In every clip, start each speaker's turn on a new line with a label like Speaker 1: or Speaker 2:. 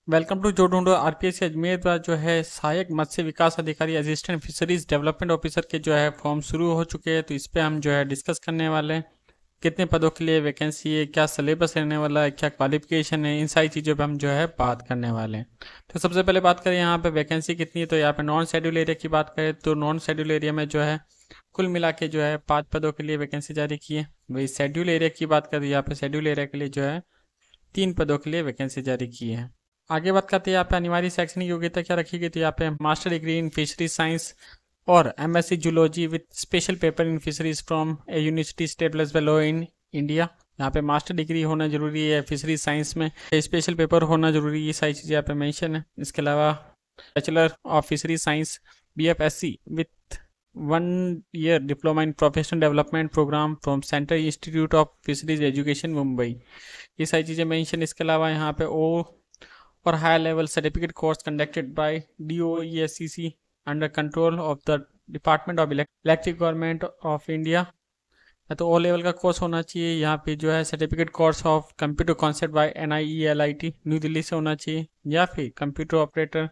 Speaker 1: Welcome to जो ढूंढो RPS Ajmer द्वारा जो है सहायक मत्स्य विकास अधिकारी असिस्टेंट फिशरीज डेवलपमेंट ऑफिसर के जो है फॉर्म शुरू हो चुके हैं। तो इस पे हम जो है डिस्कस करने वाले हैं कितने पदों के लिए वैकेंसी है, क्या सिलेबस रहने वाला है, क्या क्वालिफिकेशन है, इन सारी चीज़ों पे हम जो है बात करने वाले हैं। तो सबसे पहले बात करें यहाँ पे वैकेंसी कितनी है। तो यहाँ पे नॉन शेड्यूल एरिया की बात करें तो नॉन शेड्यूल एरिया में जो है कुल मिला के जो है 5 पदों के लिए वैकेंसी जारी की है। वही शेड्यूल एरिया की बात करें, यहाँ पे शेड्यूल एरिया के लिए जो है 3 पदों के लिए वैकेंसी जारी की है। आगे बात करते हैं यहाँ पे अनिवार्य शैक्षणिक योग्यता क्या रखी गई थी। यहाँ पे master degree in fisheries science और MSc zoology with special paper in fisheries from a university established by law in India. यहाँ पे मास्टर डिग्री होना जरूरी है, फिशरीज साइंस में स्पेशल पेपर होना जरूरी है, ये सारी चीज़ें यहाँ पे मेंशन है। इसके अलावा bachelor of fisheries science BFSC with 1 year diploma in professional development programme from central institute of fisheries education Mumbai, ये सारी चीज़ें मेंशन। इसके अलावा यहाँ पे ओ और higher level certificate course conducted by DOESCC under control of the department of electric government of India. या तो ओ लेवल का कोर्स होना चाहिए। यहाँ पे जो है certificate course of computer concept by NIELIT New Delhi से होना चाहिए, या फिर computer operator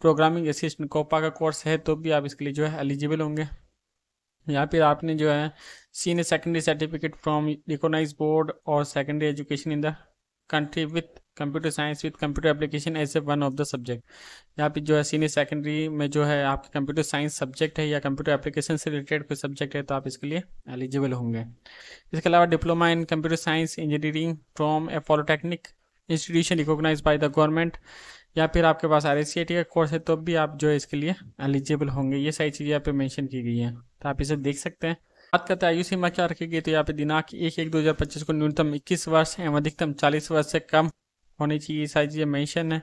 Speaker 1: programming assistant COPA का कोर्स है तो भी आप इसके लिए जो है एलिजिबल होंगे। यहाँ पे आपने जो है senior secondary certificate from recognise board और secondary education in the country with computer science with computer application as a one of the subject. यहाँ पे जो है सीनियर सेकेंडरी में जो है आपके कंप्यूटर साइंस सब्जेक्ट है या कंप्यूटर एप्लीकेशन से रिलेटेड कोई सब्जेक्ट है तो आप इसके लिए एलिजिबल होंगे। इसके अलावा diploma in computer science engineering from a polytechnic institution recognise by the government, या फिर आपके पास RSCT का कोर्स है तो भी आप जो है इसके लिए एलिजिबल होंगे। ये सारी चीज़ें यहाँ पे मेंशन की गई हैं तो आप इसे देख सकते हैं। बात करते हैं आयु सीमा क्या रखी गई, तो यहाँ पे दिनांक 1/1/2025 को न्यूनतम 21 वर्ष एवं अधिकतम 40 वर्ष से कम होनी चाहिए, ये सारी चीज़ें मेंशन है।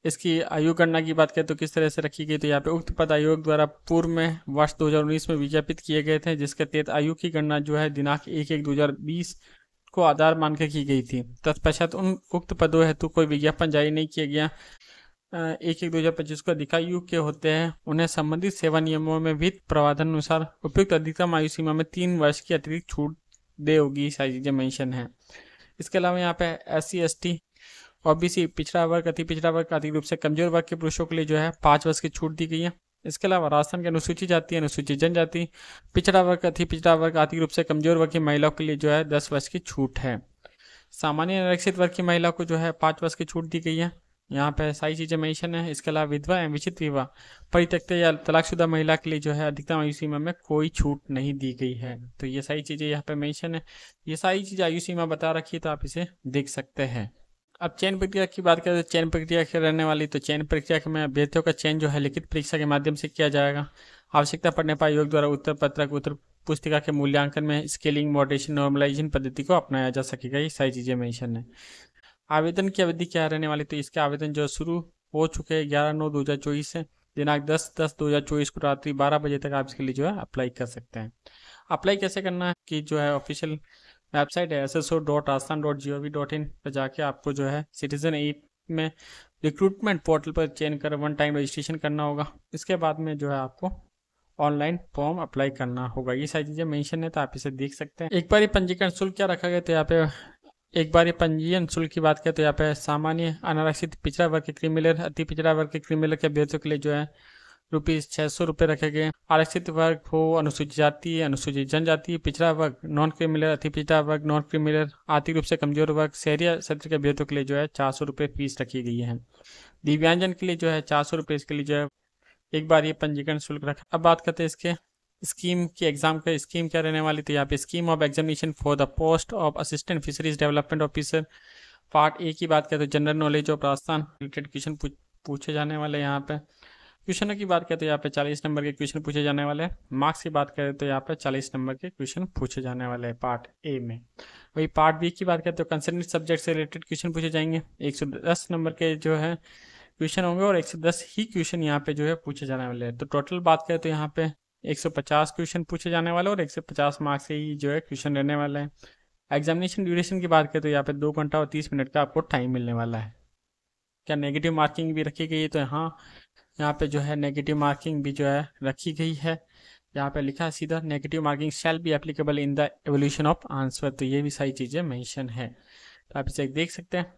Speaker 1: इसकी आयु गणना की बात करें तो किस तरह से रखी गई, तो यहाँ पे उक्त पद आयोग द्वारा पूर्व में वर्ष 2019 में विज्ञापित किए गए थे, जिसके तहत आयु की गणना जो है दिनांक 1/1/2020 को आधार मान के की गई थी। तत्पश्चात उन उक्त पदों हेतु कोई विज्ञापन जारी नहीं किया गया। 1/1/2025 को अधिकायु के होते हैं उन्हें संबंधित सेवा नियमों में विहित प्रावधान अनुसार उपयुक्त अधिकतम आयु सीमा में 3 वर्ष की अतिरिक्त छूट दे होगी, सारी चीज़ें मेंशन है। इसके अलावा यहाँ पे SC ST OBC पिछड़ा वर्ग अति पिछड़ा वर्ग आर्थिक रूप से कमजोर वर्ग के पुरुषों के लिए जो है 5 वर्ष की छूट दी गई है। इसके अलावा राजस्थान के अनुसूचित जाति अनुसूचित जनजाति पिछड़ा वर्ग अति पिछड़ा वर्ग आर्थिक रूप से कमजोर वर्ग की महिलाओं के लिए जो है 10 वर्ष की छूट है। सामान्य आरक्षित वर्ग की महिला को जो है 5 वर्ष की छूट दी गई है। यहाँ पे सारी चीज़ें मेंशन है। इसके अलावा विधवा एवं विचित्र विवाह परित्यक्ता या तलाकशुदा महिला के लिए जो है अधिकतम आयु सीमा में कोई छूट नहीं दी गई है। तो ये सारी चीज़ें यहाँ पे मेंशन है। ये सारी चीज़ें आयु सीमा बता रखी है तो आप इसे देख सकते हैं। अब चयन प्रक्रिया की बात करें तो चयन प्रक्रिया के रहने वाली, तो चयन प्रक्रिया में अभ्यर्थियों का चयन जो है लिखित परीक्षा के माध्यम से किया जाएगा। आवश्यकता पड़ने पर आयोग द्वारा उत्तर पत्रक उत्तर पुस्तिका के मूल्यांकन में स्केलिंग मॉडरेशन नॉर्मलाइजेशन पद्धति को अपनाया जा सकेगा, ये सारी चीज़ें मेंशन है। आवेदन की अवधि क्या रहने वाली, तो इसके आवेदन जो शुरू हो चुके हैं 11/9/2024 से दिनांक 10/10/2024 को रात्रि 12 बजे तक आप इसके लिए जो है अप्लाई कर सकते हैं। अप्लाई कैसे करना है कि जो है ऑफिशियल वेबसाइट है sso.rajasthan.gov.in पर जाके आपको जो है सिटीजन 8 में रिक्रूटमेंट पोर्टल पर चयन कर 1 टाइम रजिस्ट्रेशन करना होगा। इसके बाद में जो है आपको ऑनलाइन फॉर्म अप्लाई करना होगा, ये सारी चीज़ें मेंशन है तो आप इसे देख सकते हैं। एक बार ये पंजीकरण शुल्क क्या रखा गया, तो यहाँ पे एक बार ये पंजीयन शुल्क की बात करें तो यहाँ पे सामान्य अनारक्षित पिछड़ा वर्ग के क्रिमिनल अति पिछड़ा वर्ग के क्रिमिनल के अभ्यर्थियों के लिए जो है ₹600 रखे गए। आरक्षित वर्ग हो अनुसूचित जाति अनुसूचित जनजाति पिछड़ा वर्ग नॉन क्रिमिनल अति पिछड़ा वर्ग नॉन क्रिमिनल आर्थिक रूप से कमजोर वर्ग शहरी क्षेत्र के अभ्यर्थियों के लिए जो है ₹400 फीस रखी गई है। दिव्यांगजन के लिए जो है ₹400 इसके लिए जो है एक बार ये पंजीकरण शुल्क रखा। अब बात करते हैं इसके स्कीम की एग्जाम का स्कीम क्या रहने वाली, तो यहाँ पे scheme of examination for the post of assistant fisheries development officer part A की बात करें तो general knowledge of Rajasthan related question पूछे जाने वाले। यहाँ पे क्वेश्चनों की बात करें तो यहाँ पे 40 नंबर के क्वेश्चन पूछे जाने वाले हैं। मार्क्स की बात करें तो यहाँ पे 40 नंबर के क्वेश्चन पूछे जाने वाले हैं पार्ट A में। वही पार्ट B की बात करें तो कंसर्न सब्जेक्ट से रिलेटेड क्वेश्चन पूछे जाएंगे। 110 नंबर के जो है क्वेश्चन होंगे और 110 ही क्वेश्चन यहाँ पे जो है पूछे जाने वाले हैं। तो टोटल बात करें तो यहाँ पे 150 क्वेश्चन पूछे जाने वाले और 150 मार्क्स से ही जो है क्वेश्चन रहने वाले हैं। एग्जामिनेशन ड्यूरेशन की बात करें तो यहाँ पे 2 घंटा और 30 मिनट का आपको टाइम मिलने वाला है। क्या नेगेटिव मार्किंग भी रखी गई है, तो यहाँ पे जो है नेगेटिव मार्किंग भी जो है रखी गई है। यहाँ पे लिखा है सीधा negative marking shall be applicable in the evolution of answer, तो ये भी सारी चीज़ें मेंशन है तो आप इसे देख सकते हैं।